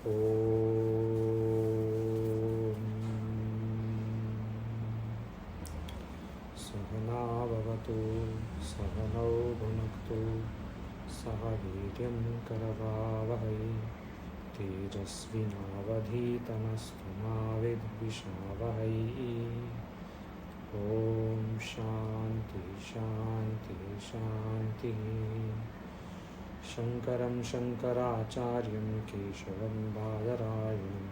ॐ सहना भवतु सहनौ भुनक्तु सह वीर्यं करवावहै तेजस्विनावधीतमस्तु मा विद्विषावहै। ॐ शान्ति शान्ति शान्तिः। शङ्करं शङ्कराचार्यं केशवं बादरायणं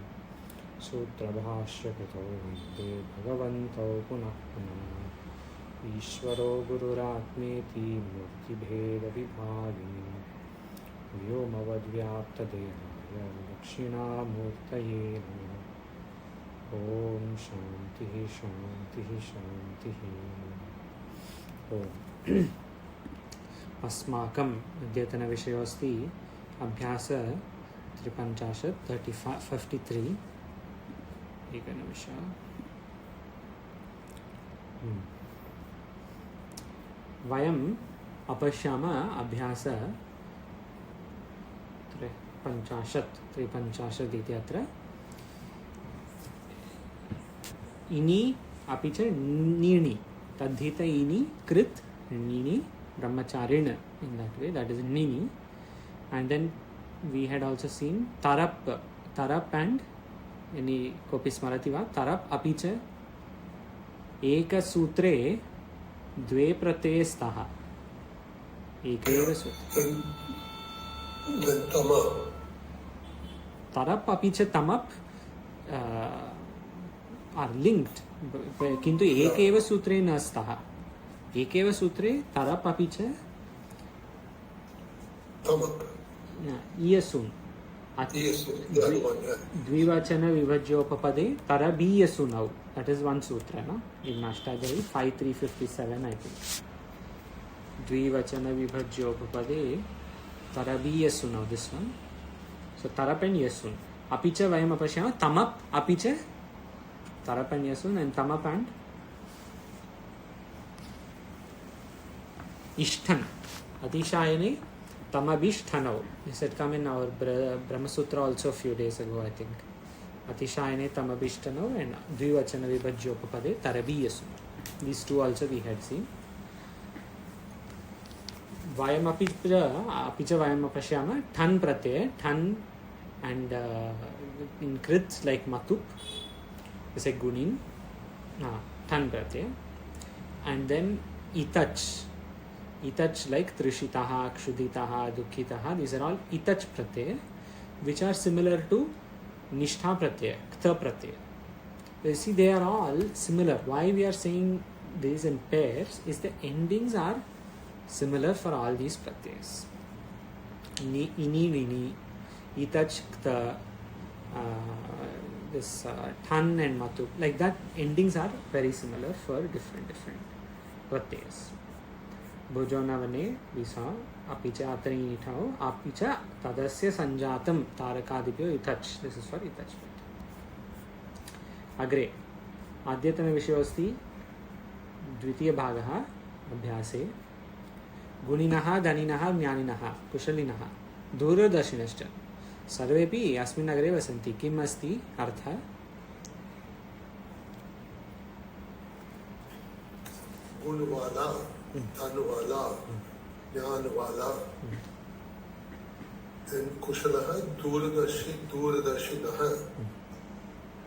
सूत्रभाष्यकृतौ वन्दे भगवन्तौ पुनः पुनः। ईश्वरो गुरुरात्मेति मूर्तिभेदविभागिनी व्योमवद्व्याप्तदेहाय दक्षिणामूर्तये नमः। ॐ शान्तिः शान्तिः शान्तिः। ॐ अस्माकम् अद्यतनविषयोऽस्ति अभ्यास 53 53। एकनिमिषः। वयम् अपश्यामः अभ्यास 53 इति अत्र इनि अपि च नीणि तद्धित इनि कृत् नीणि brahmacharin in that way, that is nini. And then we had also seen tarap and any kopi smarati va tarap api cha eka sutre dve pratyaya staha ekeva sutre tarap api cha tamap are linked kintu ekeva sutre na staha एकेव सूत्रे तरप अपि च इयसुन् द्विवचन विभज्योपपदे तरबीयसुनौ, that is one sutra, no? In Ashtadhyayi 5357 I think. द्विवचन विभज्योपपदे तरबीयसुनौ, this one. So tarap and yasun. अपि च वयम् अपश्यामः तमप् अपि च tarap and yasun and tamap and Ishtan. Atishayane Tamabishtanau. This had come in our Brahma Sutra also a few days ago, I think. Atishayane Tamabishtanau and Dvivachana Vibhajyopapade Tarabiyasu. These two also we had seen. Vayam apicha vayam apashyama Than pratyaya, Than and in Krits like Matup is a Gunin. Than pratyaya. And then Itach. Itach like Trishitaha, Kshuditaha, Dukkitaha, these are all Itach pratyaya, which are similar to Nishtha pratyaya, Ktha pratyaya. You see, they are all similar. Why we are saying these in pairs is the endings are similar for all these pratyayas. Ini, Nini, Itach, Ktha, this Than and Matu, like that, endings are very similar for different pratyayas. Bhujonavane we saw apicha atri ithao apicha tadasya sanjatam tarakadipyo itach. This is for itach. Agre adyatana vishayosti dvitiya bhagah abhyase गुणिनः धनिनः ज्ञानिनः कुशलिनः दूरदर्शिनश्च सर्वेपि अस्मिन् नगरे वसन्ति। किम् अस्ति अर्थः? गुणवाला, धनवाला, ज्ञानवाला, कुशलः, दूरदर्शिनः.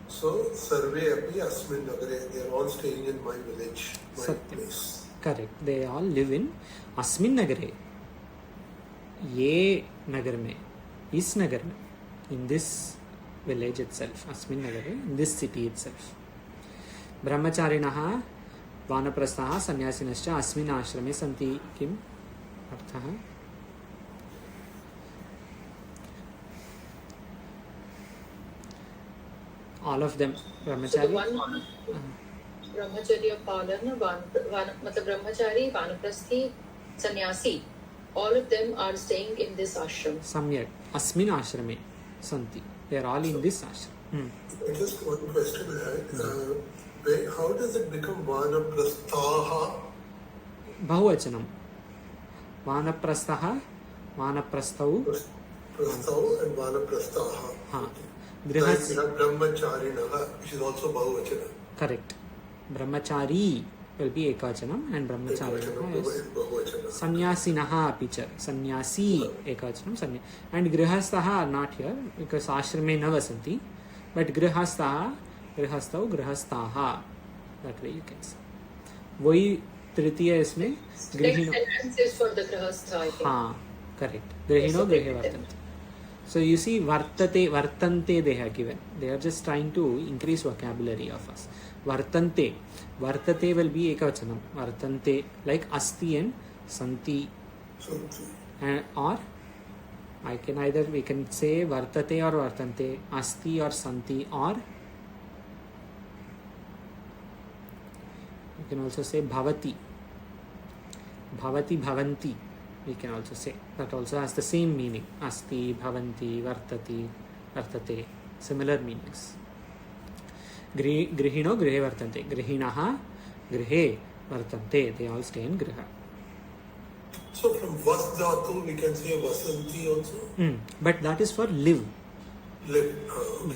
So सर्वे अपि अस्मिन् नगरे. They are all staying in my village, my place. Correct. They all live in अस्मिन् नगरे. ये नगर में, इस नगर में, in this village itself, अस्मिन् नगरे, in this city itself. ब्रह्मचारिणः वानप्रस्थाः सन्यासिनश्च अस्मिन् आश्रमे सन्ति. किम् अर्थः? All of them brahmachari. ब्रह्मचर्य पालन मतलब ब्रह्मचारी वानप्रस्थी सन्यासी, all of them are staying in this ashram. Samyak अस्मिन् आश्रमे सन्ति. They are all in this ashram. Just one question I had. How does it become vanaprasthaha? बहुवचनम. वानप्रस्थः, वानप्रस्थौ, Prasthav and Vanaprasthaha. हाँ Like गृहस् we have Brahmacharinah, which is also Bahuvachana. Correct ब्रह्मचारी will be एकवचनम एंड ब्रह्मचारिणः is Bahuvachana. सन्यासिनः अपि च सन्यासी एकवचनं एंड गृहस्थः आर नॉट हियर बिकॉज़ आश्रमे न वसन्ति बट गृहस्थः गृहस्थौ गृहस्थाः that way you can say वही तृतीय इसमें Next गृहिणो sentence is for the grahastha, I think. हाँ करेक्ट गृहिणो गृहे वर्तन्ते so you see vartate vartante they have given they are just trying to increase vocabulary of us vartante vartate will be ekavachanam vartante like asti and santi Something. or I can either we can say vartate or vartante asti or santi or you can also say bhavati bhavati bhavanti we can also say that also has the same meaning asti bhavanti vartati vartate similar meanings grihino grihe vartante grihinaha grihe vartante they all stay in griha So from Vas Dhatu we can say Vasanti also. but that is for live Live.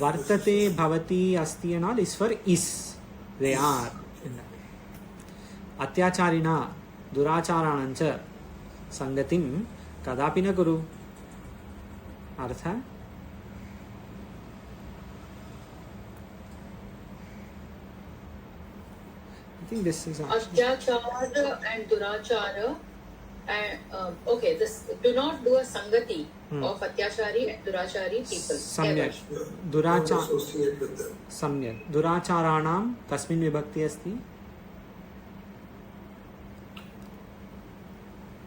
vartate bhavati asti and all is for is they are in that. atyacharina duracharanancha संगतिम कदापि न कुरु अर्थ I think this is Atyachara and Durachara and okay, this do not do a sangati of Atyachari and Durachari people. सम्यक् Don't दुराचार associate with them. सम्यक् दुराचाराणां कस्मिन् विभक्ति अस्ति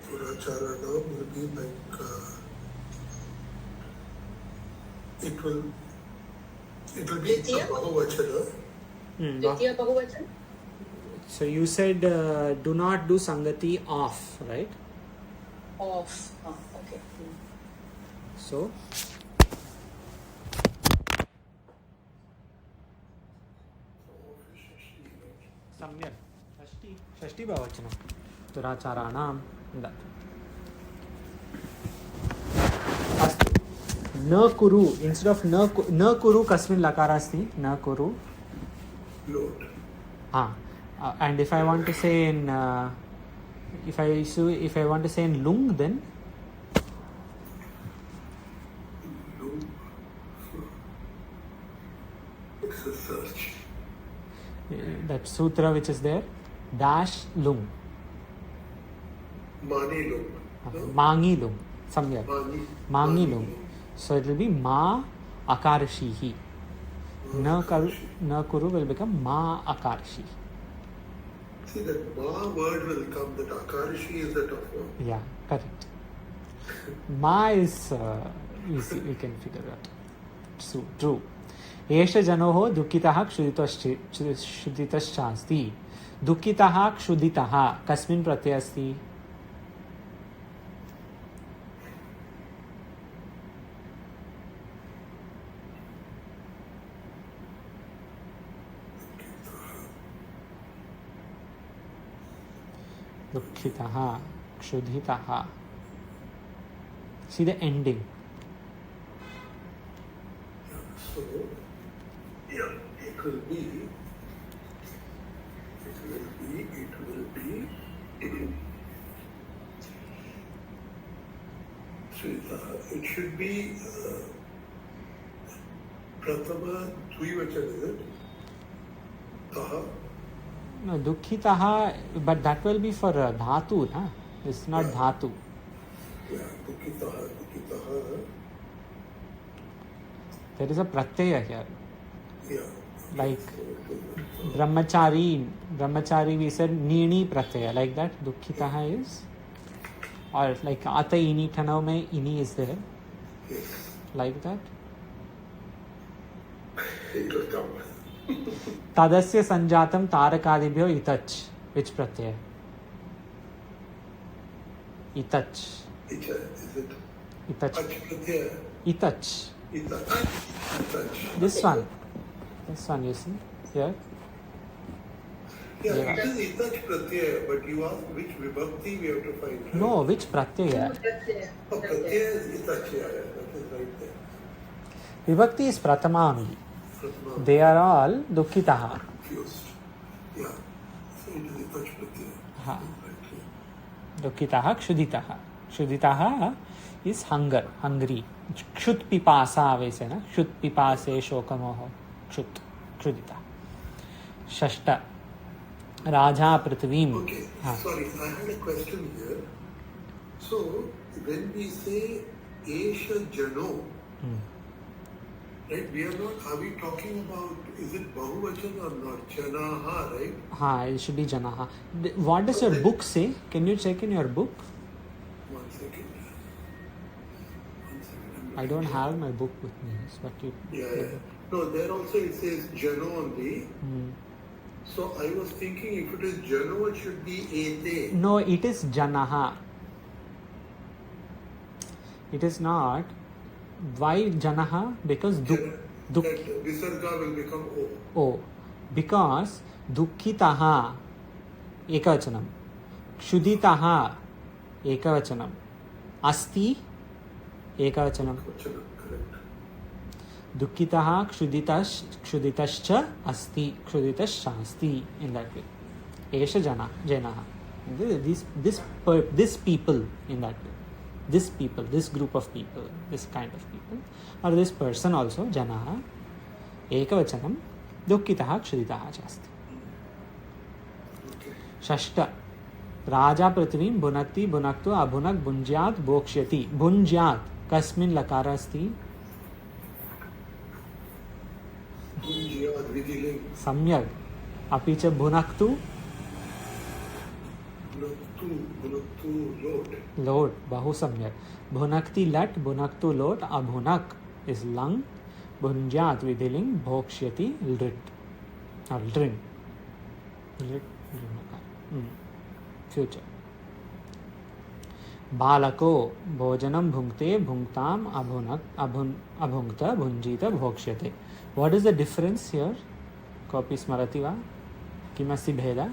Duracharana will be like it will be Ditya? Bahuvachana. Ditya Bahuvachan? so you said do not do sangati of right Of. Okay. so सम्यक् षष्ठी बहुवचनं दुराचाराणां अस्तु न कुरु इंस्टेड ऑफ न कुरु कस्मिन् लकार अस्ति न कुरु Lord. and if I want to say in if I want to say in lung then Lung. It's a search. that sutra which is there dash lung Mani Lung. No? mangi lung samyak Mani. mangi lung so it will be ma akarshihi na kuru will become ma akarshi See that Ma word will come, that Akarishi is the tough one. yeah correct ma is easy we can figure out so true एष जनोः दुःखितः क्षुधितश्चास्ति दुःखितः क्षुधितः कस्मिन् प्रत्यये अस्ति दुःखितः क्षुधितः see the ending So, yeah, it will be. It should be Prathama Dvivachan, is it? Taha. no dukkitah but that will be for dhatu na it's not dhatu Yeah, Dukkitaha. there is a pratyaya here Yeah. like brahmachari we said nini pratyaya like that dukkitah is or like ata ini tanav mein ini is there Yes. like that It will come. तदस्य संजातं तारकादिभ्यो इतच which pratyaya itach Icha, is it? itach Achpratyaya. itach Itach. this one you see here Yeah, it is itach pratyaya, but you ask which vibhakti we have to find. Right? No, which pratyaya? Oh, pratyaya is itach, yeah, that is right there. Vibhakti is pratama only. Pratama. They are all dukkitaha. Confused. Yeah. So it is itach pratyaya. Ha. Right, yeah. Dukkitaha, kshuditaha. Kshuditaha is hunger, hungry. Kshut pipasa वैसे ना, क्षुत पिपासे शोकमोह, क्षुत, क्षुदिता. षष्ठ राजा पृथ्वीम. Okay, हाँ. sorry, I had a question here. So, when we say Esha Jano, right, are we talking about, is it Bahuvachan or not? Janaha, right? हाँ, it should be janaha. What does your book say? Can you check in your book? 1 second. I don't have my book with me, but you. Yeah. No, there also it says Jano only. So I was thinking if it is Jano, it should be Ete. No, it is janaha. It is not. Why janaha? Because That Visarga will become O. Oh, because dukkitaha ekavachanam, kshuditaha ekavachanam, asti ekavachanam. Correct. Dukkitaha kshuditascha asti, kshuditascha asti, in that way. Esha janaha. This people, in that way. This people, this group of people, this kind of people, or this person also, janaha, ekavachanam, dukkitaha kshuditaha च अस्ति. षष्ठ राजा पृथ्वीं भुनक्ति भुनक्तु अभुनक् भुञ्ज्यात् भोक्ष्यति. भुञ्ज्यात् कस्मिन् लकार अस्ति? सम्यक्. अपि च भुनक्तु लोट, बहु सम्यक्. भुनक्ति लट् भुनक्तु लोट अभुनक् is लङ्. भुञ्ज्यात् विधिलिङ्ग् भोक्ष्यति लृट् or लृङ्. फ्यूचर. बालको भोजनं भुङ्क्ते भुङ्क्ताम् अभुङ्क्त भुञ्जीत भोक्ष्यते. What is the difference here? कोऽपि स्मरति वा? किमस्ति भेदः?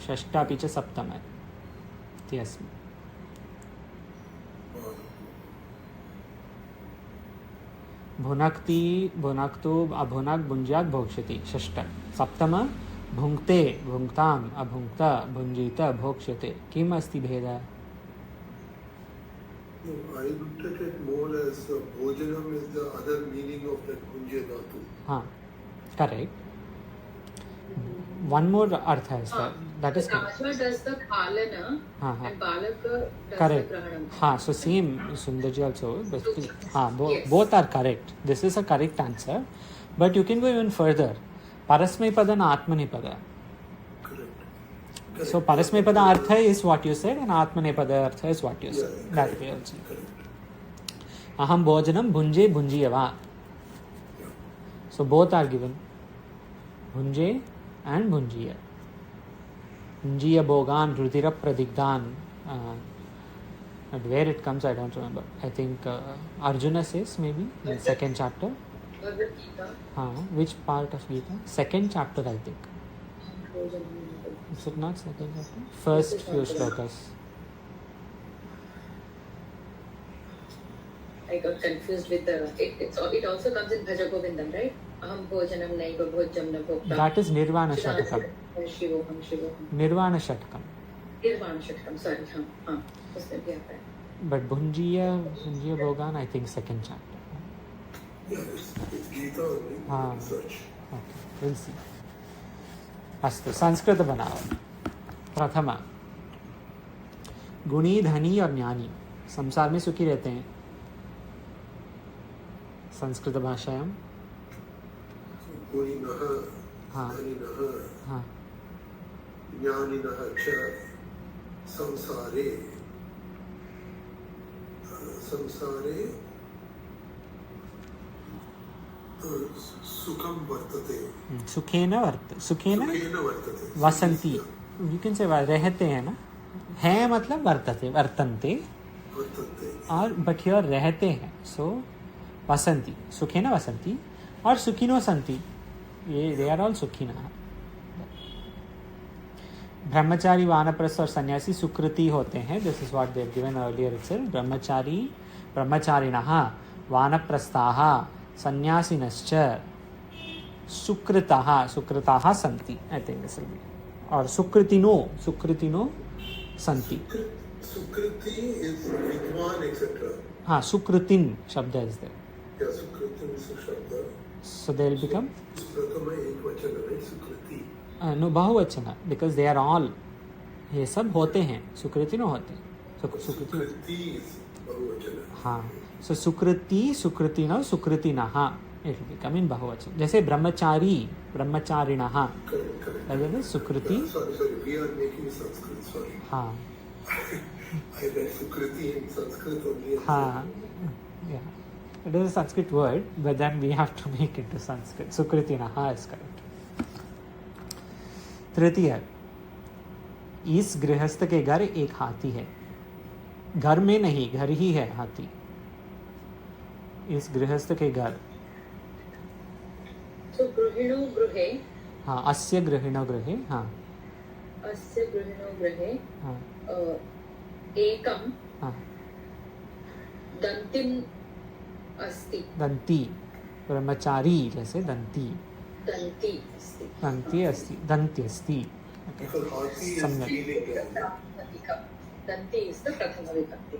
षष्ठ अपि च सप्तम इति अस्मि. भुनक्ति भुनक्तु अभुनक् भुञ्ज्यात् भोक्ष्यति. षष्ठ. सप्तम भुङ्क्ते भुङ्क्ताम् अभुङ्क्त भुञ्जीत भोक्ष्यते. किम् अस्ति भेदः? No, I looked at it more as bhojanam is the other meaning of that bhunje dhatu. हाँ, correct. One more artha is that is correct. Raja does the khalana and Balaka does correct. the grahanam. हाँ, so same Sundarji also. हाँ, Yes. both are correct. This is a correct answer, but you can go even further. Parasmaipada na Atmanepada. Correct. So Parasmaipada artha is what you said, and Atmanepada artha is what you said. Yeah, That way also. Correct. Aham bhojanam bhunje bhunjiyava. Yeah. So both are given. Bhunje and bhunjiya. Bhunjiya bhogan rudira pradigdan. But where it comes, I don't remember. I think Arjuna says maybe in the second chapter. Bhagavad Gita. Which part of Gita? Second chapter, I think. Is it not second chapter? First few shlokas. I got confused with the. It also comes in Bhaja Govindam, right? Aham bhojanam naiva bhojam na bhokta. That is Nirvana Shatakam. Shivoham. Nirvana Shatakam. Nirvana Shatakam, sorry. But Bhunjiya Bhogan, I think second chapter. Yeah, it's Gita only. Research. Okay, we'll see. अस्तु, संस्कृत बनाओ. प्रथमा, गुणी धनी और ज्ञानी संसार में सुखी रहते हैं. संस्कृत भाषायां गुणिनः धनिनः ज्ञानिनः च संसारे सुखम वर्तते. सुखेन वर्तते. वसंती. यू कैन से रहते हैं ना. है मतलब वर्तन्ते. और बट हियर रहते हैं. सो वसंती, सुखेन वसंती और सुखिनो संति. ये दे आर ऑल सुखिनः. ब्रह्मचारी वानप्रस्थ और सन्यासी सुकृति होते हैं. This is what they have given earlier itself. ब्रह्मचारिणः वानप्रस्थाः सन्यासिनश्च सुकृताः सन्ति. I think this will be. और सुकृतिनो सन्ति. Sukriti is Vidwan, etc. हाँ, सुकृतिन शब्द is there. Yeah, Sukritin is a Shabda. So they will become Pratama Ekvachana, right? Sukriti. no बहुवचन, because they are all, ये सब होते हैं. सुकृतिनो होते हैं. सुकृति. Sukriti is Bahuvachana. हाँ. So सुकृतिनो सुकृतिनः, it will become in बहुवचन. जैसे ब्रह्मचारिणः. Correct. अगर सुकृति. Sorry. We are making Sanskrit. Sorry. हाँ. I read Sukriti in Sanskrit only. हाँ. Yeah. It is a Sanskrit word, but then we have to make it to Sanskrit. Sukritinah is correct. तृतीय, इस गृहस्थ के घर एक हाथी है. घर में नहीं, घर ही है हाथी. इस गृहस्थ के घर. So गृहिणो गृहे. हाँ, अस्य गृहिणो गृहे. हाँ. अस्य गृहिणो गृहे. हाँ. एकम. हाँ. दंतिम अस्ति. दंती. ब्रह्मचारी जैसे दंती. दंती अस्ति. दंती अस्ति. दंती अस्ति. Because Hathi is सम्यक्. feeling. दंती is the प्रथम विभक्ति.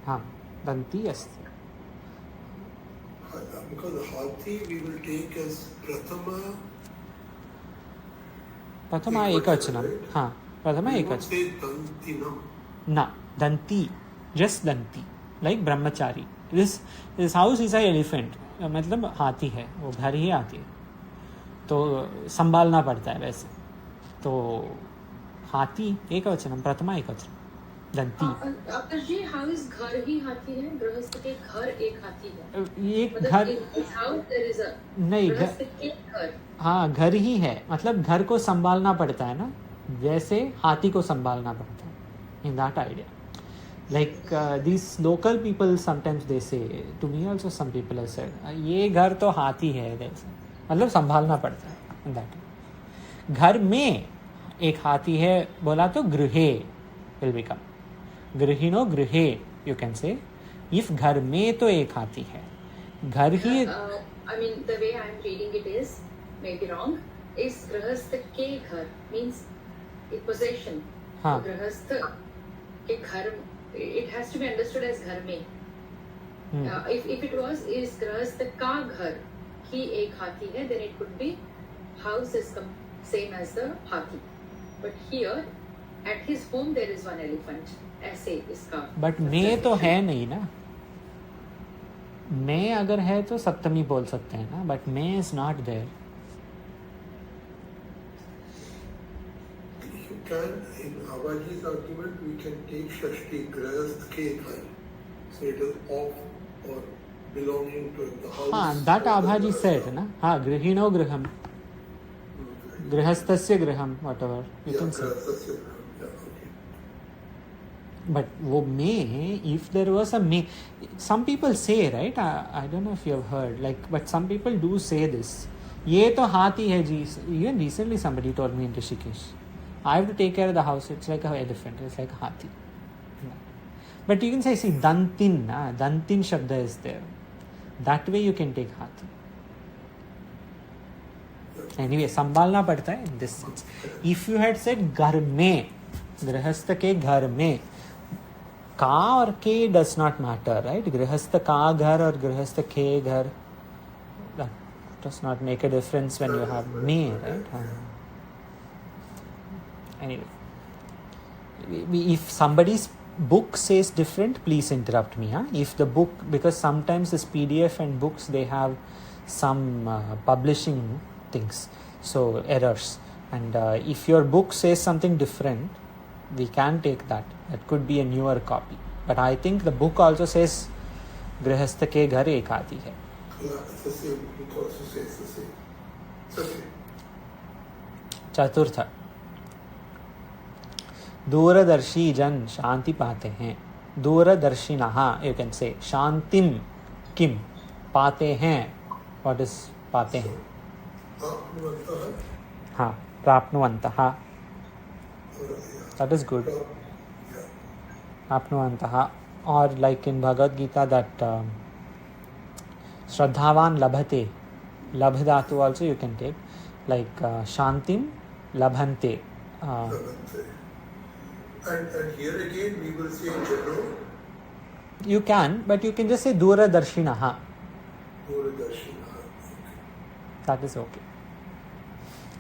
हाँ, दंती अस्ति. Because Hathi we will take as Prathama. प्रथमा एकवचनम. हाँ, प्रथमा We won't एकवचन. say Dantinam. ना, दंती, just Danti, like Brahmachari. This house is a elephant, मतलब हाथी है, वो घर ही हाथी है, तो संभालना पड़ता है वैसे. तो हाथी एकवचनम, प्रथमा एकवचन, दंती. आकाश जी, how is घर ही हाथी है? गृहस्थ के घर एक हाथी है. एक घर नहीं, गृहस्थ के घर. हाँ, घर ही है, मतलब घर को संभालना पड़ता है ना, वैसे हाथी को संभालना पड़ता है. In that idea, like these local people sometimes they say, to me also some people have said, ये घर तो हाथी है, मतलब संभालना पड़ता है. in that घर में एक हाथी है बोला तो गृहे will become गृहिणो गृहे. you can say if घर में तो एक हाथी है, घर ही. I mean the way I am reading it is maybe wrong. इस गृहस्थ के घर means a possession. हाँ. गृहस्थ के घर, it has to be understood as घर में. If it was इस गृहस्थ का घर ही एक हाथी है, then it could be house is same as the हाथी. But here at his home there is one elephant. ऐसे इसका. बट मैं तो है नहीं ना. मैं अगर है तो सप्तमी बोल सकते हैं ना, बट मैं is not there. Can in Avaji's argument we can take Shashti Grahasth ke ghar, so it is of or belonging to the house. हाँ, that आभाजी said ना. हाँ, गृहिणो गृहम, गृहस्थस्य गृहम, whatever you can say. But वो में, if there was a may, some people say, right? I don't know if you have heard, like, but some people do say this. ये तो हाथी है जी. Even recently somebody told me in Rishikesh, I have to take care of the house. It's like an elephant. It's like a hathi. But you can say, see, dantin. Dantin shabda is there. That way you can take hathi. Anyway, संभालना पड़ता है in this sense. If you had said घर में, गृहस्थ के घर में, का और के does not matter, right? गृहस्थ का घर और गृहस्थ के घर does not make a difference when you have में, right? Anyway, if somebody's book says different, please interrupt me. If the book, because sometimes this PDF and books, they have some publishing things, so errors. And if your book says something different, we can take that. That could be a newer copy. But I think the book also says गृहस्थ के घर एक हाथी है. It's the same. It also says the same. It's okay. चतुर्थ, दूरदर्शी जन शांति पाते हैं. दूरदर्शिनः, you can say, शांतिम किम पाते हैं. What is पाते हैं? हाँ, प्राप्नुवन्तः. That is good. Yeah. Apnuvantaha. Or like in Bhagavad Gita that Shraddhavan labhate. Labh dhatu also you can take. Like Shantim labhante. And here again we will say general. You can, but you can just say Dura Darshinaha. That is okay.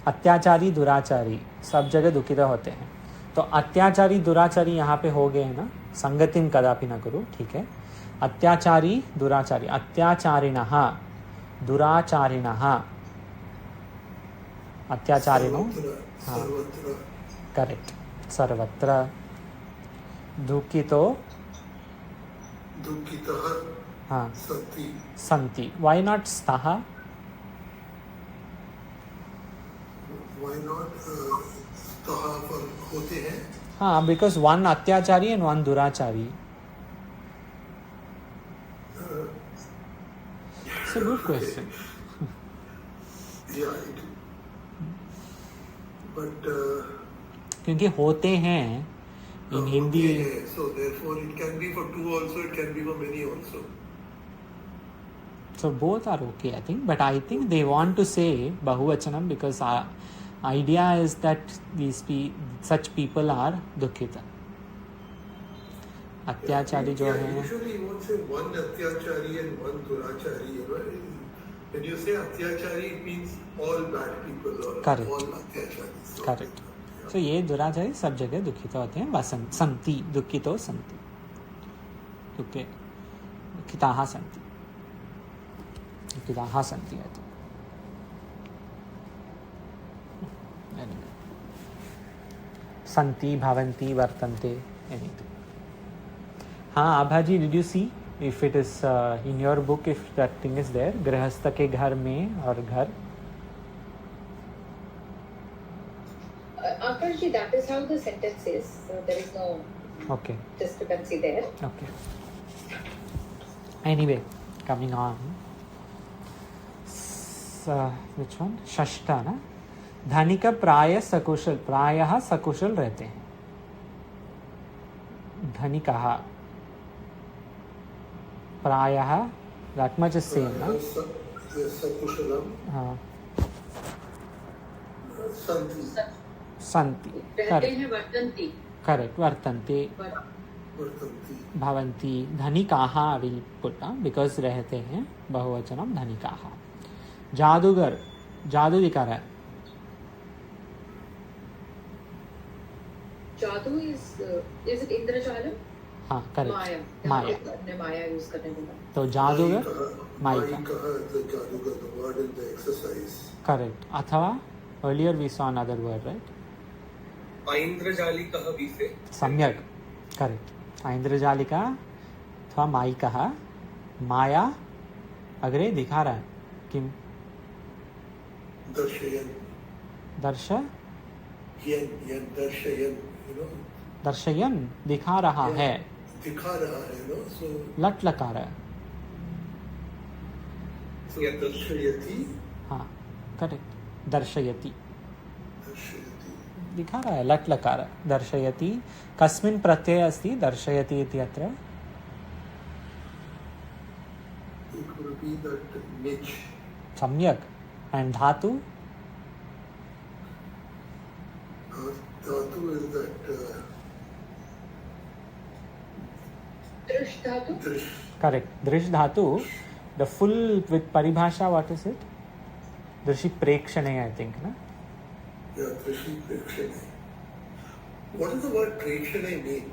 अत्याचारी दुराचारी सब जगह दुखित होते हैं. तो अत्याचारी दुराचारी यहाँ पे हो गए हैं ना. संगतिम कदापि न करो. ठीक है. अत्याचारी दुराचारी. अत्याचारिणः दुराचारिणः. अत्याचारिणो. हाँ. करेक्ट. सर्वत्र. दुखितो. दुखितः. हाँ. सन्ति. संति. Why not staha? Why not staha पर होते हैं? हाँ, because one अत्याचारी and one दुराचारी. It's a good question. Yeah, but क्योंकि होते हैं in Hindi. So therefore it can be for two also, it can be for many also. So both are okay, I think. But I think they want to say Bahuvachanam because idea is that such people are dukkita. अत्याचारी जो है. Usually you won't say one अत्याचारी and one दुराचारी. You know, when you say अत्याचारी, it means all bad people or Correct. all अत्याचारी. So, correct. तो ये दुराचारी सब जगह दुखित होते हैं. वसंत संति दुखितो संति. दुखे दुखिताः संति. दुखिताः संति है तो. संति भवन्ति वर्तन्ते anything. हाँ आभाजी, did you see if it is in your book if that thing is there? गृहस्थ के घर में और घर. Akash, that is how the sentence is. So there is no Okay. discrepancy there. Okay. Anyway, coming on. Which one? Shashta ना. धनिक प्राय सकुशल. प्रायः सकुशल रहते हैं. धनिकः प्रायः that much is same ना. सकुशलम. हाँ. संति. संति. रहते हैं वर्तन्ति. Correct. वर्तन्ते. वर्तन्ति. भवन्ति. धनिकाः will put because रहते हैं. बहुवचनम धनिकाः. जादूगर. जादू दिखा रहा है. जादू is it इंद्रजालम? हाँ करेक्ट. माया. माया. ने माया यूज करने बोला. तो जादूगर माइका. जादूगर the word in the exercise. Correct. अथवा earlier we saw another word, right? ऐन्द्रजालिकः भी से. सम्यक. करेक्ट. ऐन्द्रजालिका अथवा माइकः. माया अग्रे दिखा रहा है. किम? दर्शयन. दर्श. यन दर्शयन. You know. दर्शयन दिखा रहा है. दिखा रहा है. No. So. लट लकार है. So दर्शयति. हाँ करेक्ट. दर्शयति. दर्शयति. दिखा रहा है. लट लकार. दर्शयति. कस्मिन् प्रत्यय अस्ति दर्शयति इति अत्र? It will be that niche. सम्यक. एंड धातु. Dhatu is that दृश धातु. drish. करेक्ट. दृश धातु. द फुल विथ परिभाषा व्हाट इज इट? दृशि प्रेक्षणे आई थिंक ना. Yeah, drishi prekshane. What does the word prekshane mean?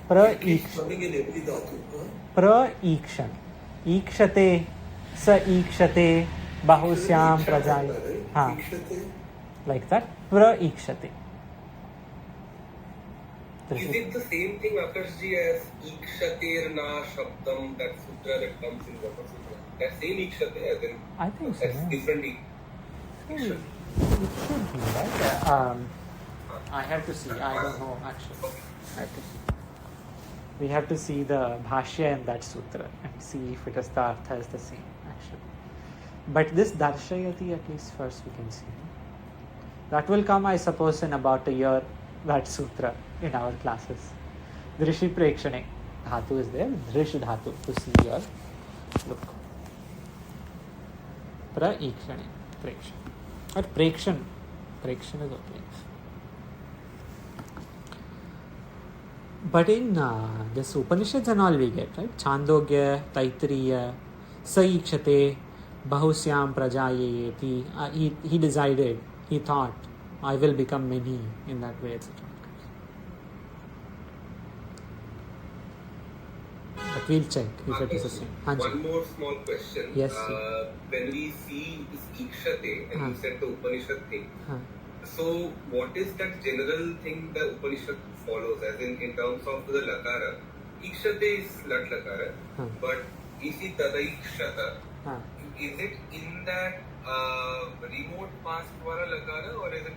It keeps प्रईक्ष. coming in every dhatu. Huh? प्रईक्षण. ईक्षते स ईक्षते बहुश्याम प्रजाय. हाँ Ikshate. Like that. प्रईक्षते. Is it the same thing, Akash ji, as Ikshaterna Shabdam, that sutra that comes in Brahma Sutra? That same Ikshate, as in I think so. that's Yeah. different It Ikshate. should be right. I have to see. I don't know actually. I have to see. We have to see the bhashya in that sutra and see if it is the artha is the same actually. But this darshayati at least first we can see. That will come, I suppose, in about a year that sutra in our classes. Drishi prekshane dhatu is there. Drish dhatu to see or look. Praikshane, prekshan. Or prekshan. Prekshan is okay. But in this Upanishads and all we get, right? Chandogya, Taittiriya, Saikshate, Bahusyam Prajayeti. He decided, he thought, I will become many in that way, etc. But we'll check if it is the same. One more small question. Yes. When we see this Ikshate, and you said the Upanishad thing, so what is that general thing the Upanishad follows, as in terms of the Lakara? Ikshate is Lat Lakara, but isi Tadaikshata. Is it in that remote past Vara Lakara, or is it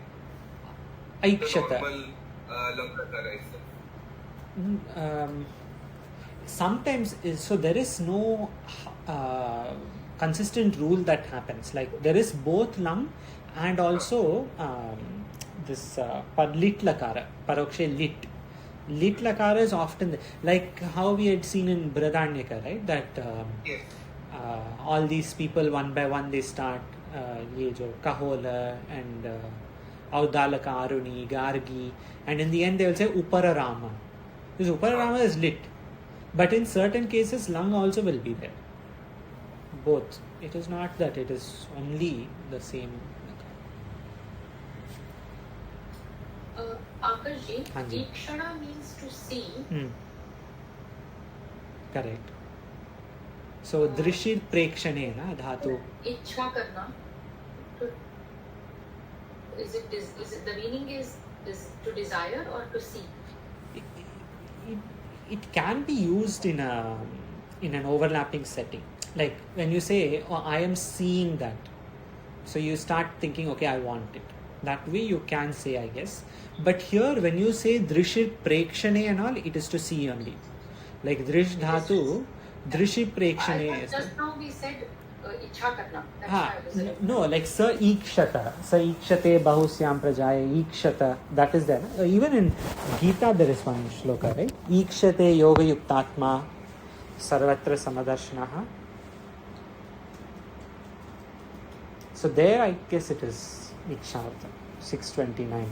Aikshata. the normal Lakara itself? Sometimes, so there is no consistent rule that happens. Like there is both lam and also this lit lakara, parokshe lit. Lit lakara is often like how we had seen in Bradanyaka, right? That Yes. all these people one by one they start ye jo Kahola and Audalaka Aruni, Gargi, and in the end they will say Upara Rama. This Upara Rama is lit. But in certain cases, lung also will be there. Both. It is not that it is only the same. Akarji, Hanji. Ikshana means to see. Correct. So, drishir prekshane na dhatu. Ichha karna. Is it the meaning is to desire or to see? It can be used in an overlapping setting. Like when you say, oh, I am seeing that. So you start thinking, okay, I want it. That way you can say, I guess. But here when you say drishir prekshane and all, it is to see only. Like drish dhatu, drishir prekshane is. Just now we said ichha karna. That's why I was No, like sa ikshate bahusyam prajaya ikshata, that is there. Even in Gita there is one shloka, right? Ikshate yoga yuktatma sarvatra samadarshanaha. So there I guess it is iksharta, 629.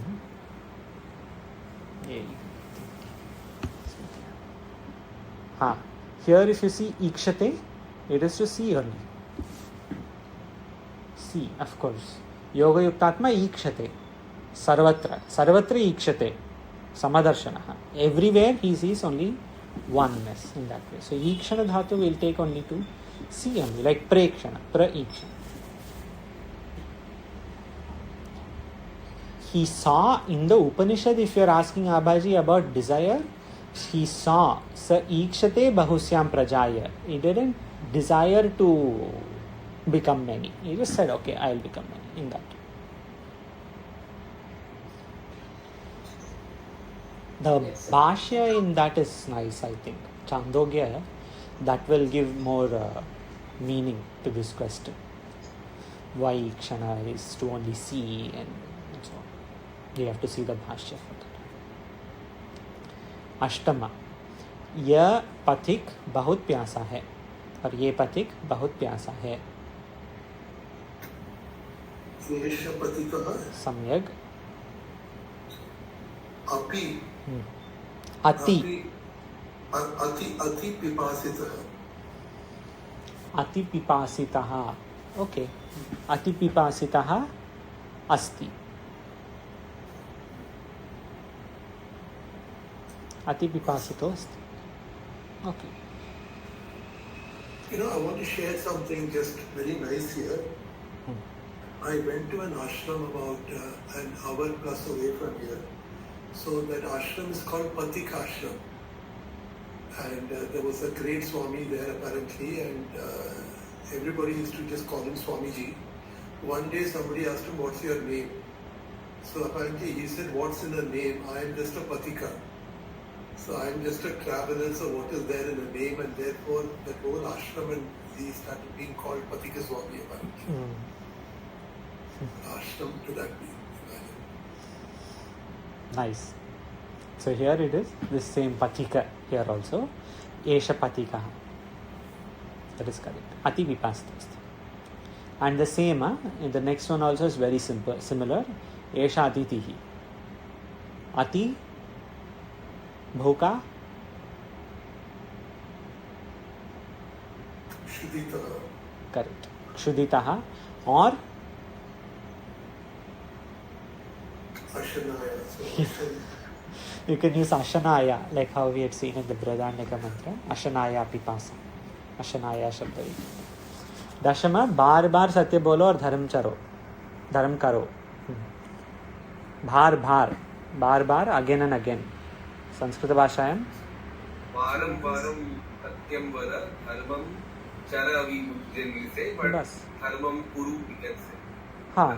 Here if you see ikshate, it is to see only. See, of course. Yoga yuktatma ikshate. Sarvatra ikshate. Samadarshanaha. Everywhere he sees only oneness in that way. So ikshana dhatu will take only to see only, like prekshana, pra-ikshana. He saw in the Upanishad, if you are asking Abhaji about desire, he saw sa ikshate bahusyam prajaya. He didn't desire to become many. He just said, okay, I'll become many in that. The Bhashya in that is nice, I think. Chandogya, that will give more meaning to this question. Why Ikshana is to only see and so on. You have to see the Bhashya for that. Ashtama. यह पथिक बहुत प्यासा है और ये पथिक बहुत प्यासा है. सम्यक. अति पिपासितः. ओके. अति पिपासितः अस्ति. अति पिपासितो अस्ति. Okay. I want to share something just very nice here. I went to an ashram about an hour plus away from here. So that ashram is called Patik Ashram. And there was a great Swami there apparently, and everybody used to just call him Swamiji. One day somebody asked him, what's your name? So apparently he said, what's in a name? I am just a Patika. So I am just a traveler, so what is there in a name, and therefore that whole ashram and these started being called Patika Swami apparently. Ashram to that being. Nice. So here it is this same patika here also. Esha patika. That is correct. Ati vipasita. And the same, in the next one also is very simple, similar. Esha atitihi. Ati, bhoka, Kshuditaha. correct. Kshuditaha or Ashanaya. So Ashan. you can use Ashanaya, like how we had seen in the Bradandika mantra. Ashanaya pipasa. Ashanaya shabda. दशमा बार बार सत्य बोलो और धर्म करो. भार भार बार बार again and again. Sanskrit भाषायां वारं वारं सत्यं वद धर्मं चर we generally say, but बस. धर्मं कुरु we can say. हाँ,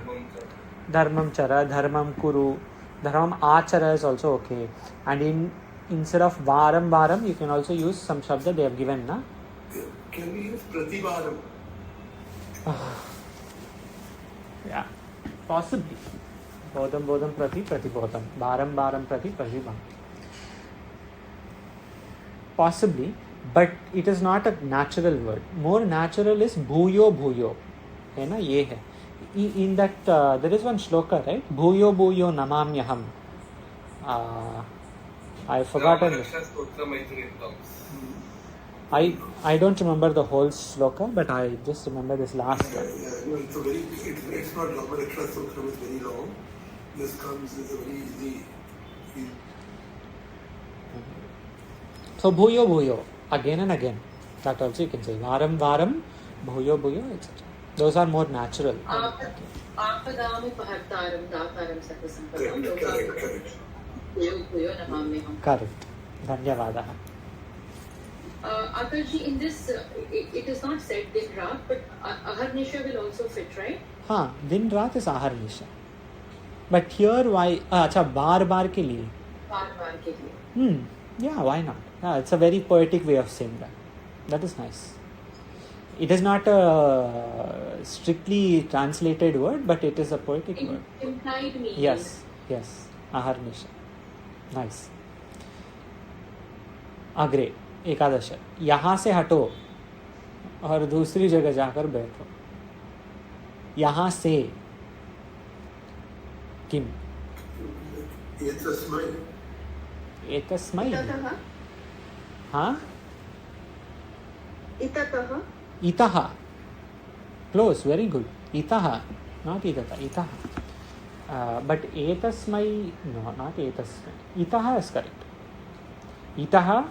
धर्मं चर, धर्मं कुरु, धर्मं आचर is also okay. And instead of varam you can also use some shabda they have given, na? Can we use prativaram? Yeah, possibly. Bodham prati bodham. Baram prati prajibam. Possibly, but it is not a natural word. More natural is bhuyo. है ना, ये है. In that there is one shloka, right? Bhuyo namamyaham. I forgotten this. I don't remember the whole sloka, but I just remember this last one. No, it's not long, but Raksha Stotram is very long. This comes is a very easy. So bhuyo, again and again. That also you can say. Varam, bhuyo, etc. Those are more natural. Aapadami pahartaram dataram sarvasampatam. Correct. Bhuyo namamyaham. Correct. Dhanyavadaha. Akarji, in this, it is not said din raat, but aharnisha will also fit, right? हाँ, दिन रात is aharnisha. But here why? अच्छा, बार के लिए. बार के लिए. Yeah, why not? Yeah, it's a very poetic way of saying that. That is nice. It is not a strictly translated word, but it is a poetic word. Implied meaning. Yes, aharnisha. Nice. अग्रे एकादश. यहाँ से हटो और दूसरी जगह जाकर बैठो. यहाँ से किम? एतस्मै. हाँ? इतः. Close, very good. इतः, not इतः. इतः. But एतस्मै, no, not एतस्मै. इतः is correct. इतः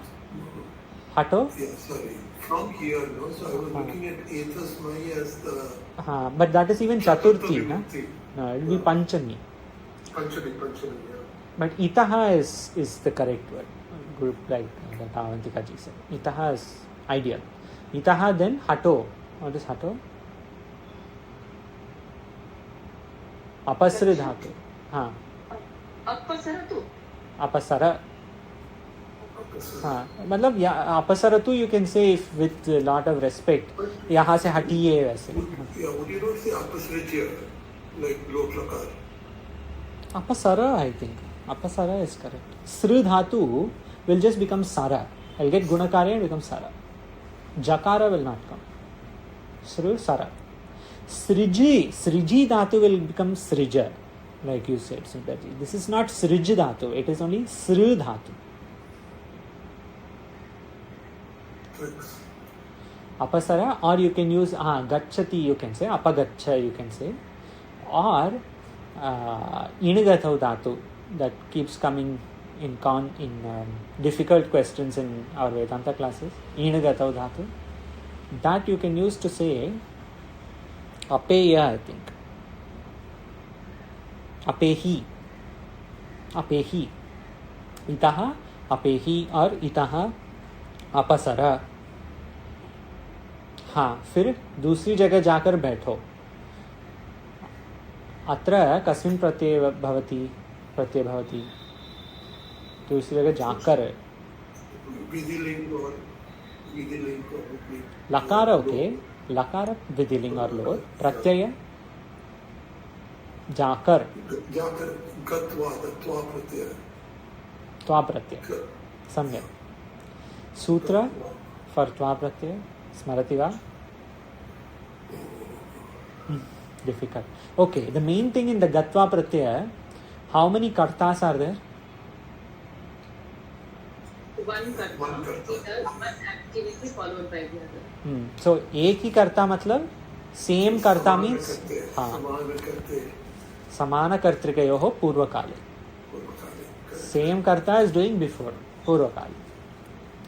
हटो. Yeah, sorry. From here, no. So I was looking at etasmai as the. हाँ, but that is even chaturthi, na? No, it will be panchami. Panchami, yeah. But itaha is the correct word. Group like that Avantika ji said. Itaha is ideal. Itaha, then hato. What is hato? Apasra dhatu. हाँ. अपसर. हाँ, मतलब अपसरतु you can say if with a lot of respect. यहाँ से हटिए वैसे. Yeah, would you not say apasrajya, like lotlakar? Apasara, I think. Apasara is correct. Sri dhatu will just become sara. I'll get gunakara and become sara. Jakara will not come. Sri, sara. Sriji dhatu will become srija, like you said, Sundarji. This is not srij dhatu. It is only sri dhatu. Apasara, or you can use gacchati, you can say apagacha, you can say, or inigatau dhatu, that keeps coming in difficult questions in our Vedanta classes. Inigatau dhatu, that you can use to say apeya, I think. Apehi. Itaha apehi or itaha Apsara. हाँ, फिर दूसरी जगह जाकर बैठो. अत्र कस्मिन् प्रत्यय भवति? दूसरी जगह जाकर. लकार ओके. लकार विधिलिंग और लोट. प्रत्यय जाकर. गत्वा प्रत्यय. त्वा प्रत्यय. सम्यक्. Sutra for tva pratyaya. Smarati va? Difficult. Okay, the main thing in the gatva pratyaya, how many kartas are there? One karta. One activity followed by the other. So, एक ही कर्ता मतलब same कर्ता means हाँ समान कर्तृकयोः पूर्वकाले. Same कर्ता is doing before पूर्वकाल.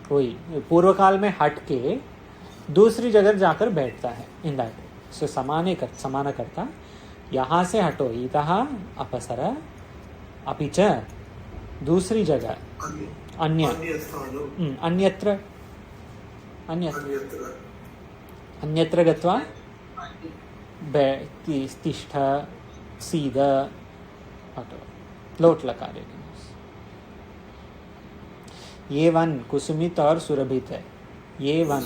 वही पूर्वकाल में हट के दूसरी जगह जाकर बैठता है. इन दैट सो समान कर्ता यहाँ से हटो इतः अपसर अपि च दूसरी जगह अन्यत्र गत्वा तिष्ठ सीद लोट लकारे. ये वन कुसुमित और सुरभित है. ये one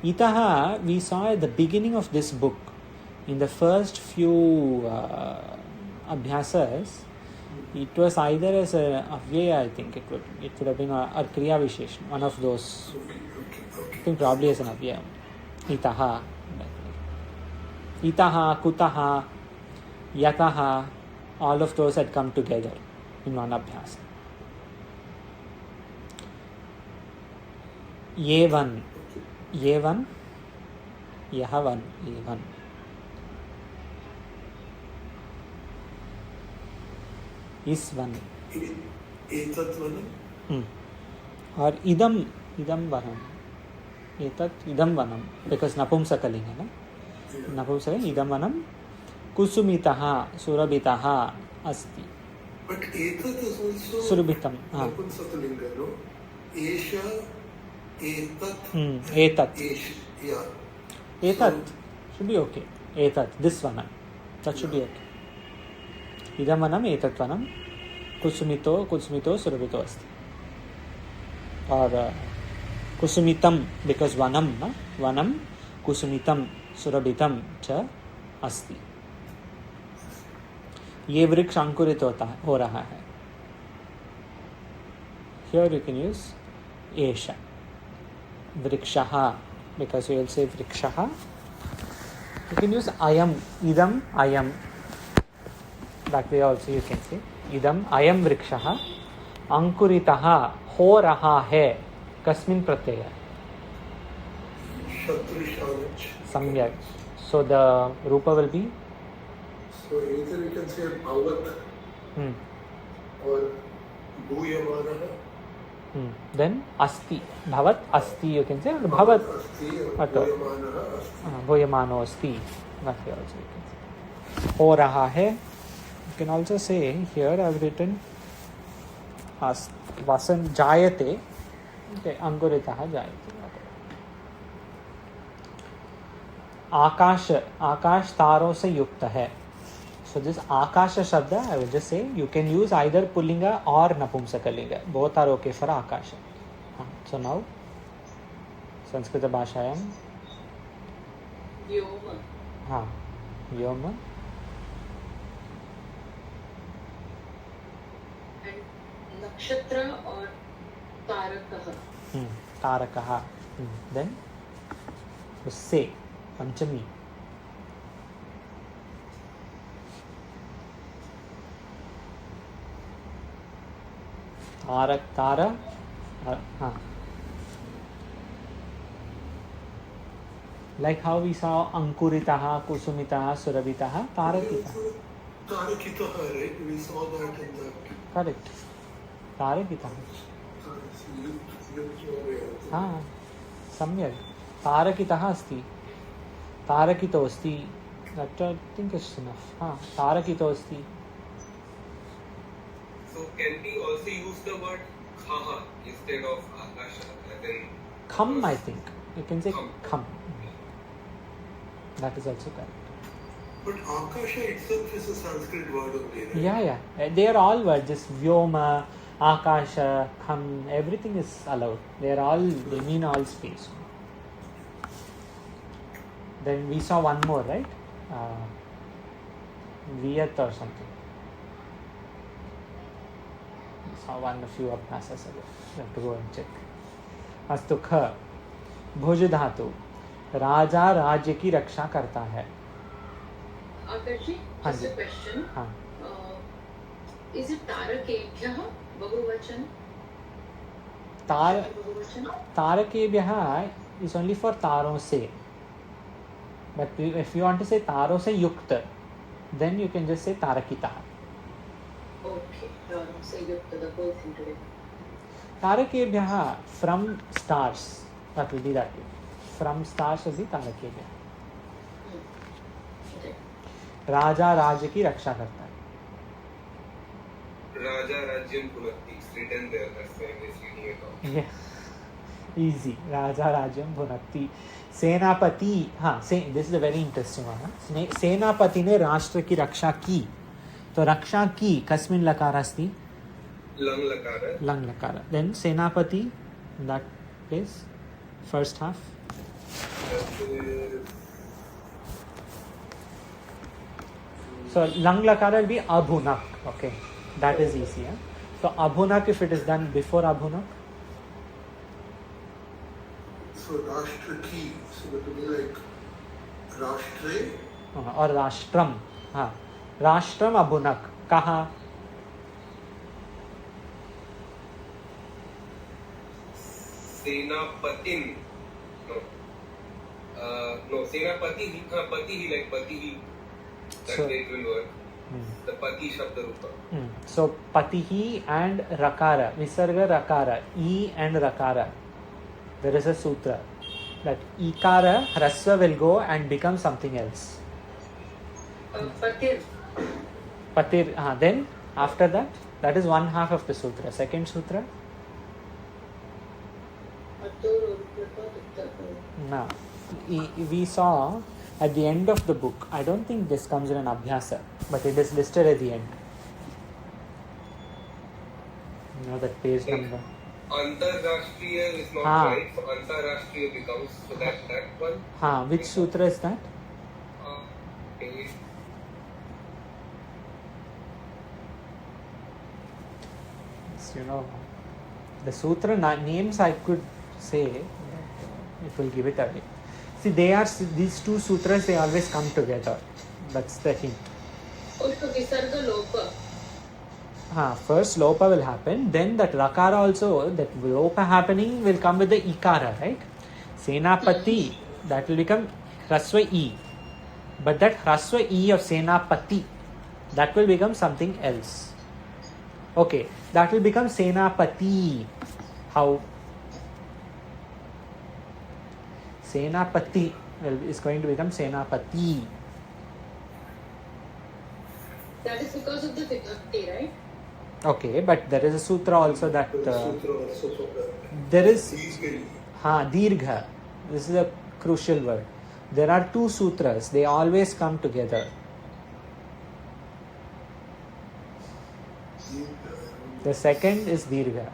itah we saw at the beginning of this book in the first few abhyasas. It was either as a avyaya, I think it would have been a kriya visheshan, one of those. I think probably as an avyaya. Itaha, kutaha, yataha, all of those had come together in one abhyasa. Ye one, yaha one, ye one. Is one. और इदम वनम. एतत् इदम वनम because नपुंसकलिंग है ना. नपुंसकलिंग इदम वनम कुसुमितः सुरभितः अस्ति. But etat is also सुरभितम. हाँ. नपुंसकलिंग है no. एषा एतत्. एतत्. Yeah. एतत् should be okay. एतत् this one. That should be okay. इदम वनम एतत् वनम कुसुमितो सुरभितो अस्ति. और कुसुमितम because वनम कुसुमितम सुरभितम च अस्ति. ये वृक्ष अंकुरित हो रहा है. Here you can use एषा. वृक्षः because you will say वृक्षः. You can use ayam, idam ayam. That way also you can say idam ayam vrikshah ankuritah ho raha hai. Kasmin pratyaya? Shatrushanach. Samyak. So the rupa will be? So either you can say bhavat or bhuyamanah. Then asti. Bhavat asti you can say. Or bhavat bhuyamano asti. That way also you can say. Ho raha hai. You can also say, here I have written vasan jayate. Okay, ankuritah jayate. आकाश तारों से युक्त है. So this आकाश शब्द I will just say you can use either पुल्लिंगा or नपुंसकलिंगा. Both are okay for Akash. So now Sanskrit भाषायां व्योम. हाँ व्योम. नक्षत्र और तारकः. तारकः. Then उससे पंचमी. तारा हाँ. Like how we saw अंकुरितः कुसुमितः सुरभितः तारकितः. Tarakitah, right? We saw that in the Correct. तारकितः. हाँ सम्यक्. तारकितः अस्ति. तारकितो अस्ति. That I think is enough. हाँ तारकितो अस्ति. So can we also use the word khaha instead of akasha? Kham, I think. You can say kham. That is also correct. But akasha itself is a Sanskrit word only, right? Yeah. They are all words. Just vyoma, akasha, kham, everything is allowed. They mean all space. Then we saw one more, right? Viyat or something. Saw one a few abhyasas ago. You have to go and check. अस्तु ख भुज धातु राजा राज्य की रक्षा करता है. Akarshi, हाँ just ji. a question. हाँ. Is it तारकेभ्यः बहुवचन? तार बहुवचन? तारकेभ्यः is only for तारों से. But if you want to say तारों से युक्त, then you can just say तारकितः. Okay, तारों से युक्त, the whole thing today. तारकेभ्यः from stars. That will be that way. From stars will be तारकेभ्यः. Okay. राजा राज्य की रक्षा करता है. Raja Rajyam Punati. It's written there. That's why I'm just reading it out. Yeah. Easy. राजा राज्यम भुनक्ति. सेनापति. हाँ. This is a very interesting one. सेनापति ने राष्ट्र की रक्षा की. तो रक्षा की कस्मिन् लकार अस्ति? Lang Lakara. लंग लकार. Then सेनापति in that place. First half. So lang lakara will be abhunak. Okay, that is easy. Huh? So abhunak, if it is done before abhunak, So Rashtra ki, so that will be like Rashtre. और राष्ट्रम. हाँ, राष्ट्रम अभुनक. कहाँ? Senapatin. No. No, Senapati. Pati hi, like Pati hi. That So- way it will work. The Pati Shabda Rupa. So patihi and rakara, visarga rakara, e and rakara. There is a sutra that ikara hrasva will go and become something else. Patir. Patir. Then after that is one half of the sutra. Second sutra. Now, we saw at the end of the book, I don't think this comes in an abhyasa, but it is listed at the end. You know that page number. Antarrashtriya is not हाँ. right, so Antarrashtriya becomes, so that one. हाँ, which sutra is that? Page. You know, the sutra names I could say, it will give it away. See, these two sutras, they always come together. That's the hint. उसको विसर्ग लोप. First lopa will happen, then that rakara also, that lopa happening will come with the ikara, right? Senapati, that will become hrasva e. But that hrasva e of senapati, that will become something else. Okay, that will become senapati. How? Senapati is going to become senapati. That is because of the vibhakti, right? Okay, but there is a sutra also that Sutra also for that. there is Easily. dirgha. This is a crucial word. There are two sutras. They always come together. The second is dirgha.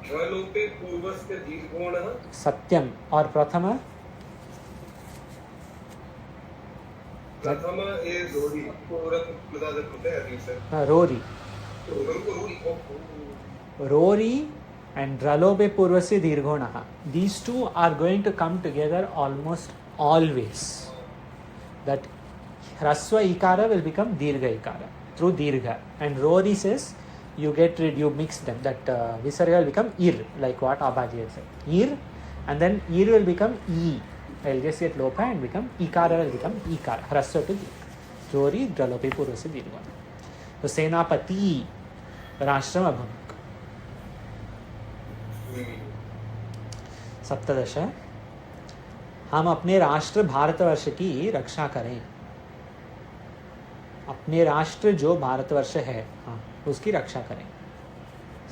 ध्वलोपे पूर्वस्य दीर्घोणः. सत्यम. और प्रथमा? Prathama is Purapradadakute, as you said. Rori. Oh. Rori and Dralobe Purvasya Dirghonaha. These two are going to come together almost always. That Hrasva Ikara will become Dirgha Ikara through Dirgha. And Rori says you mix them. That Visarga will become Ir, like what Abhaji said. Ir, and then Ir will become E. I'll just get Lopa and become Ikara will become Ikara. Hrasva to Dirgha. Rori, Dralobe Purvasya Dirghona. So Senapati, Rashtra Abhunak. सप्तदश. हम अपने राष्ट्र भारतवर्ष की रक्षा करें. अपने राष्ट्र जो भारतवर्ष है, हाँ, उसकी रक्षा करें.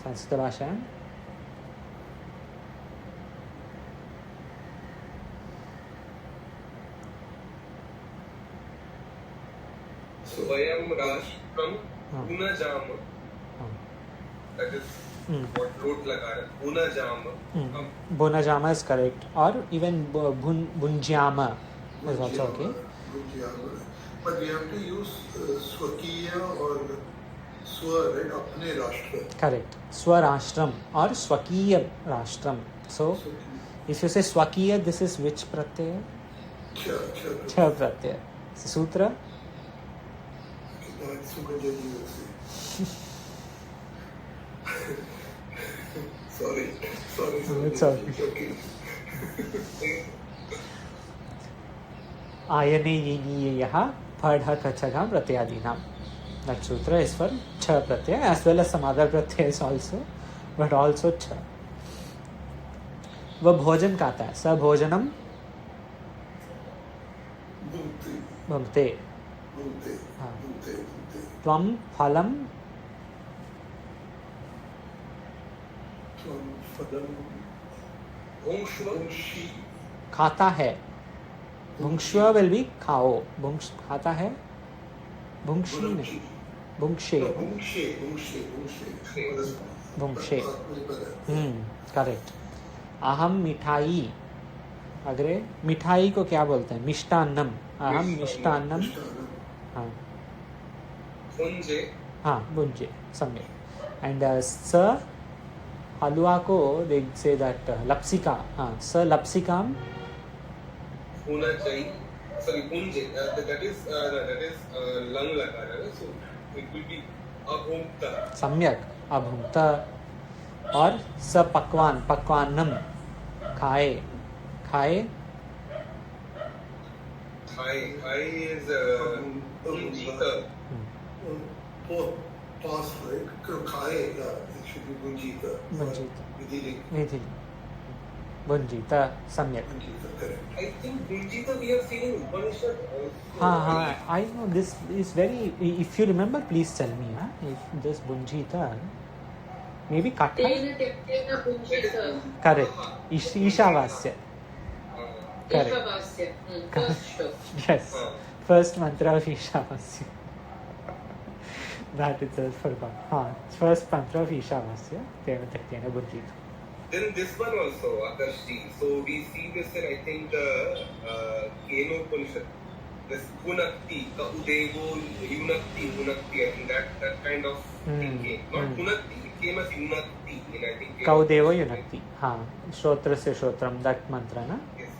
संस्कृत भाषा. स्वयं राष्ट्रम हाँ. पुनजाम. हाँ. That is what lot lakara bunajama. Bonajama is correct, or even bunjyama is also okay. Bunjyama. But we have to use Swakiya or Swa, right? Apne Rashtra. Correct. Swarashtram or Swakiya Rashtram. So if you say Swakiya, this is which pratyaya? Cha pratyaya. Sutra? That's Sugajaji will say. Sorry. It's okay. Ayane yiniyaha padha kachaga pratyadinam. That sutra is for cha pratyaya as well as some other pratyayas also, but also cha. वह भोजन खाता है, स भोजनम भुंक्ते। त्वम फलम खाता है। भुंक्ष्व will be खाओ। खाता है भुंक्षी नहीं, भुंक्षे। भुंक्षे करेक्ट। अहम मिठाई, अग्रे मिठाई को क्या बोलते हैं? मिष्टान्नम। अहम मिष्टान्नम। हाँ भुंजे। हाँ भुंजे, सम्यक। एंड स हलवा को दे से दैट लप्सिका। हाँ स लप्सिकाम होना चाहिए। Sorry, भुंजे, that is lung lakara, so it will be अभुंक्ता। सम्यक, अभुंक्ता। और स पकवान, पकवानम खाए। खाए is भुंजीता। Past, right? Khaye, it should be Bunjita. विधि भुंजीता, सम्यक। I think Bunjita we have seen in Upanishad also. हाँ, I know this is very. If you remember, please tell me. If this Bunjita, maybe Katha. तेन पुंजित। Correct. Ishavasya. Correct. Ishavasya, first shloka. Yes. First mantra of Ishavasya. That itself forgot. First mantra of Ishavasya. Tena taktena Bunjita. Then this one also, Akarshi. So we see this in, I think, Keno Upanishad. This Punakti, Kaudevo, Yunakti, Punakti. I think that kind of thing came. Not Punakti, it came as Yunakti in, I think. Kaudevo Yunakti. हाँ, श्रोत्र से श्रोत्रम, that mantra ना. Yes.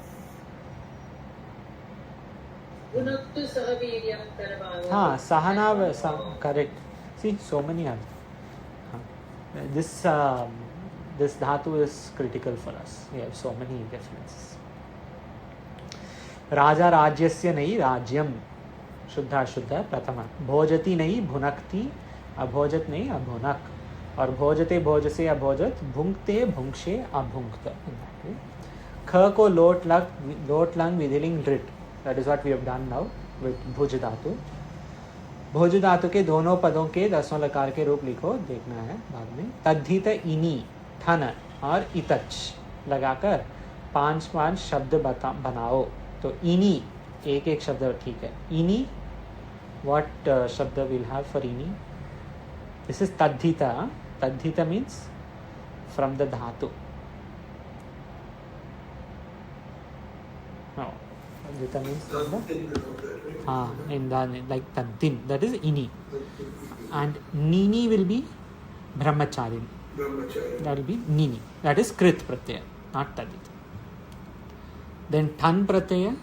भुनक्तु सह वीर्यं करवावहै। हाँ, सहना correct. See, so many are. This dhatu is critical for us. We have so many references. राजा राज्यस्य नहीं राज्यम, शुद्धा शुद्धा प्रथमा। भोजति नहीं भुनक्ति, अभोजत नहीं अभुनक। और भोजते भोजसे अभोजत, भुंक्ते भुंक्षे अभुंक्त। ख को लोट लंग विधिलिंग ड्रिट। That is what we have done now with भुज धातु। भुज धातु के दोनों पदों के दसों लकार के रूप लिखो, देखना है बाद में। तद्धित इनी, ठन और इतच लगाकर 5 शब्द बनाओ। तो इनी एक एक शब्द ठीक है। इनी, what शब्द will have for इनी? This is तद्धिता। तद्धिता means from the dhatu. No, tadhita means from the in the like tadin, that is ini. And nini will be brahmacharin. That will be nini. That is krit pratyaya, not tadita. Then than pratyaya.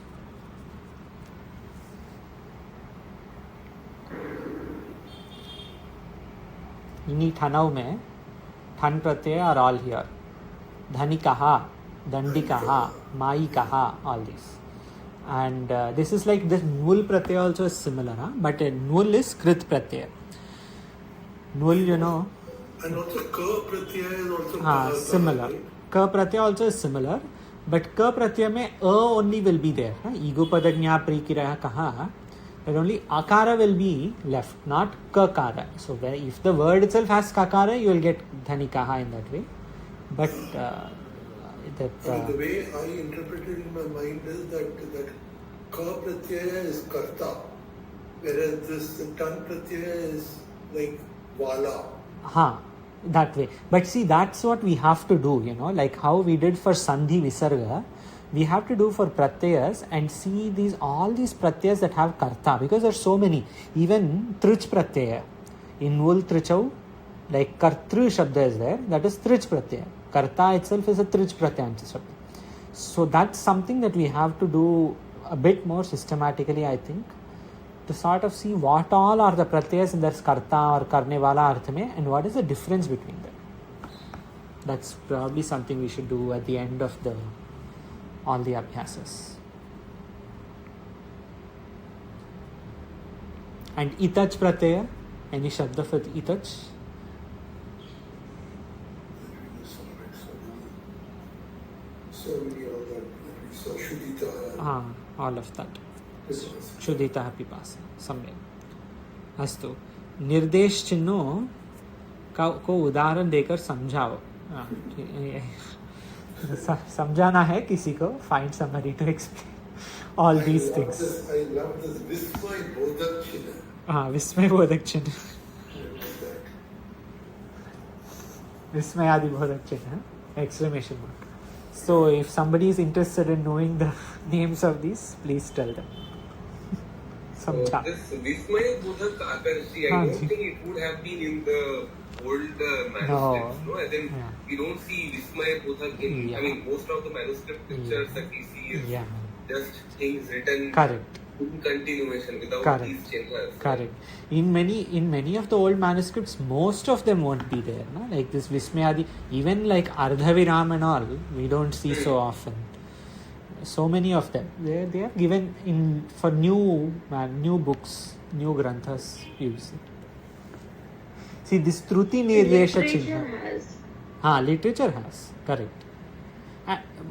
इन्हीं ठनव में ठन प्रत्यय are all here. धनिकहा, दंडिकहा, मायिकहा, all this. And this is like this nul pratyaya also is similar, but nul is krit pratyaya. Nul, you know. And also ka pratyaya is also similar. Ka pratyaya also is similar, but ka pratyaya mein a only will be there. Ego padagnya prikiraya kaha. But only akara will be left, not kakara. So if the word itself has kakara, you will get dhanikaha in that way. But the way I interpret it in my mind is that ka pratyaya is karta, whereas this tan pratyaya is like wala. हाँ, that way. But see, that's what we have to do, you know, like how we did for Sandhi Visarga, we have to do for Pratyayas and see all these Pratyayas that have Karta, because there's so many. Even Trich Pratyaya, in Ul Trichau, like Kartru Shabda is there, that is Trich Pratyaya. Karta itself is a Trich Pratyaya Shabda. So that's something that we have to do a bit more systematically, I think, to sort of see what all are the pratyayas in their karta or karne wala arth mein, and what is the difference between them. That's probably something we should do at the end of all the abhyasas. And itach pratyaya, any shabda for itach? So many all that. So Shudita. All of that. Shudita pipasa. सम्यक. अस्तु. निर्देश चिन्हों को उदाहरण देकर समझाओ. समझाना है किसी को. Find somebody to explain all these things. I love this Vismay Bodhak Chinna. Vismay Bodhak Chinna. Vismay Adi Bodhak Chinna. Exclamation mark. So if somebody is interested in knowing the names of these, please tell them. So this Vismaya Bodhak Akarshi, I don't think it would have been in the old manuscripts. No, as in we don't see Vismaya Bodhak in. I mean, most of the manuscript pictures that we see is just things written in continuation without these changes. Correct. In many of the old manuscripts, most of them won't be there. No? Like this Vismayadi, even like Ardhaviram and all, we don't see so often. So many of them, they are given in for new books, new granthas use. See this Truti Nirdesha Chinna. Literature has, correct.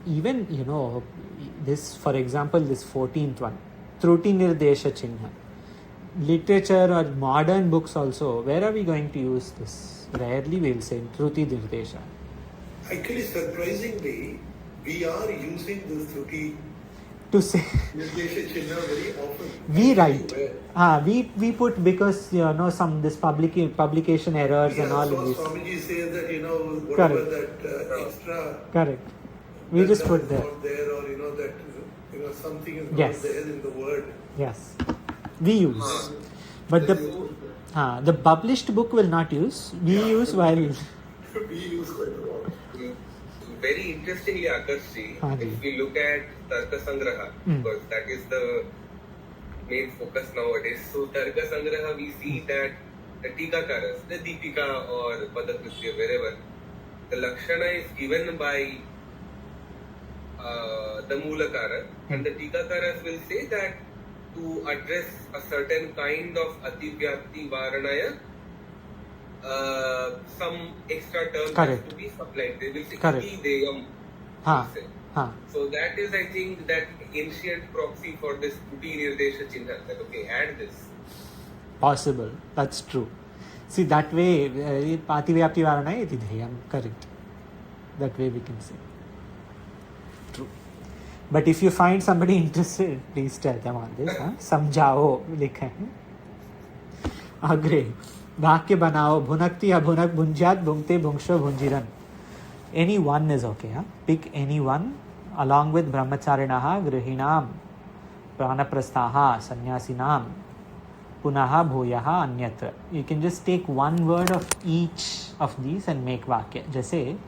Even, you know, this, for example, this 14th one, Truti Nirdesha Chinna. Literature or modern books also, where are we going to use this? Rarely we will say Truti Nirdesha. Actually, surprisingly, we are using this Truti to say Nirdesha Chinna very often. We write. We put, because you know this publication errors and all of this. Swamiji says that, you know, whatever that extra. Correct. We just put there. Not there, or you know that something is not there in the word. Yes. We use. But the published book will not use. We use while. We use quite a lot. Very interestingly, Akarshi, if we look at Tarka Sangraha, because that is the main focus nowadays. So Tarka Sangraha, we see that the Tikakaras, the Deepika or Padakritya, wherever, the Lakshana is given by the Mulakara, and the Tikakaras will say that to address a certain kind of Ativyakti Varanaya, some extra terms have to be supplied. They will say Iti Deyam. So that is, I think, that ancient proxy for this Truti Nirdesha Chinna. That add this. Possible. That's true. See, that way, Pativyapti Varanaya Iti Deyam. Correct. That way we can say. True. But if you find somebody interested, please tell them on this. Samjhao लिखा है. Agre. वाक्य बनाओ. भुनक्ति अभुनक भुंज्यात भुंगते भुंक्षो भुंजिरन. Any one is okay. Pick any one along with brahmacharinaha, grihinam, pranaprastaha, sannyasinam, punaha, bhuyaha, anyatra. You can just take one word of each of these and make vakya. जैसे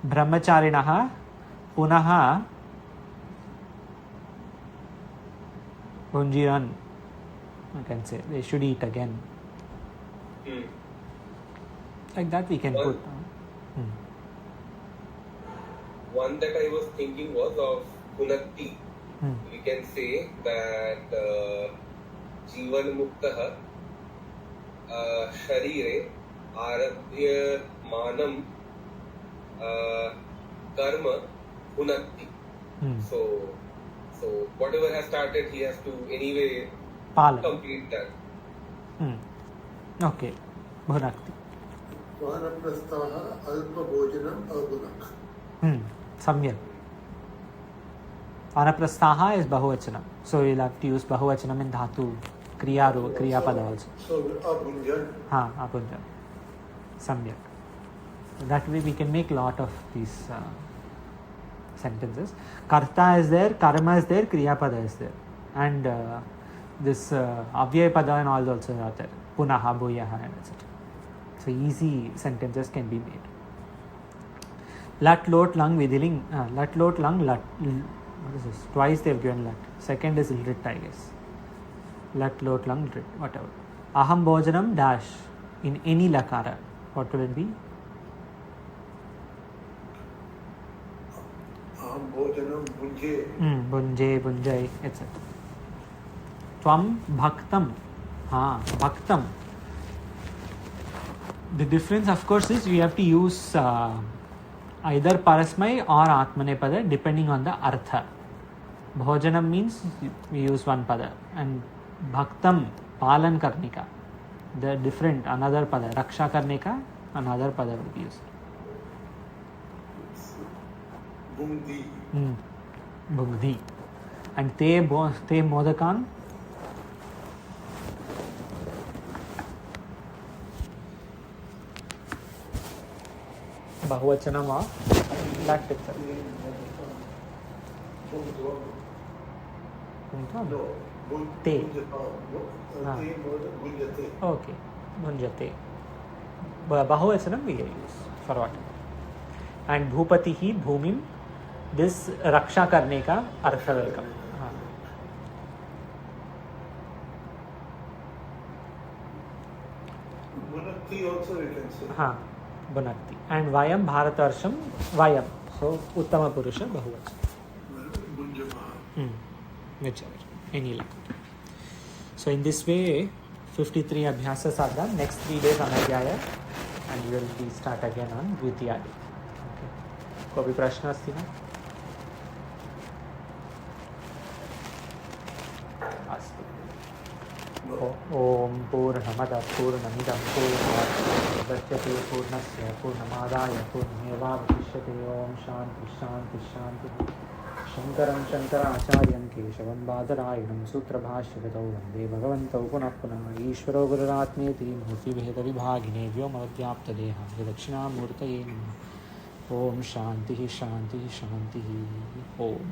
brahmacharinaha, punaha, bhunjiran. I can say they should eat again. Like that we can put. One that I was thinking was of Punakti. We can say that Jivan Muktaha Sharire Arabhya Manam Karma Punakti. So whatever has started, he has to anyway complete that. Okay. Bhunakti. Vanaprastaha Alpa Bhojanam Abhunak. Samyak. Anaprastaha is Bahuvachanam. So you'll have to use Bahuvachanam in Dhatu, Kriya Pada also. So Abhunjan. Abhunjan. Samyak. that way we can make lot of these sentences. Karta is there, karma is there, kriya pada is there, and this avyaya pada and all also are there. Punaha, bhuyaha, and etc. So easy sentences can be made. Lat, lot, lung, vidiling. Lat, lot, lung, lat. What is this? Twice they have given lat. Second is lit, I guess. Lat, lot, lung, lit, whatever. Aham bhojanam dash in any lakara. What will it be? Aham bhojanam bunje. Bunje, bunjai, etc. Tvam bhaktam. Bhaktam. The difference, of course, is we have to use either parasmai or atmanepada depending on the artha. Bhojanam means we use one pada, and bhaktam, palan karne ka. They're different, another pada. Raksha karne ka, another pada will be used. Bhumdi. Bhumdi. And te modakan. Bahuvachanam of that itself. Te. Okay. Bhunjate. Bahuvachanam we use for what? And bhupati hi bhumim. This raksha karne ka artha will come. Bunakti also we can say. Bunakti. And vayam bharatarsham vayam. So uttama purusha bahuvachanam. Bunjama. Whichever. Any luck. So in this way 53 abhyasas are done. Next 3 days anadhyaya and we will start again on Dvitiya day. Okay. कोई प्रश्न अस्ति न? अस्तु. ओम पूर्णमदः पूर्णमिदं पूर्णात् पूर्णमुदच्यते पूर्णस्य पूर्णमादाय पूर्णमेवावशिष्यते. ओम शांति शांति शांति. शंकरं शंकराचार्यं केशवं बादरायणं सूत्रभाष्यकृतौ वन्दे भगवन्तौ पुनः पुनः. ईश्वरो गुरुरात्मेति मूर्तिभेदविभागिने व्योमव्याप्तदेहाय दक्षिणामूर्तये नमः. ओम शांति शांति शांति. ओम.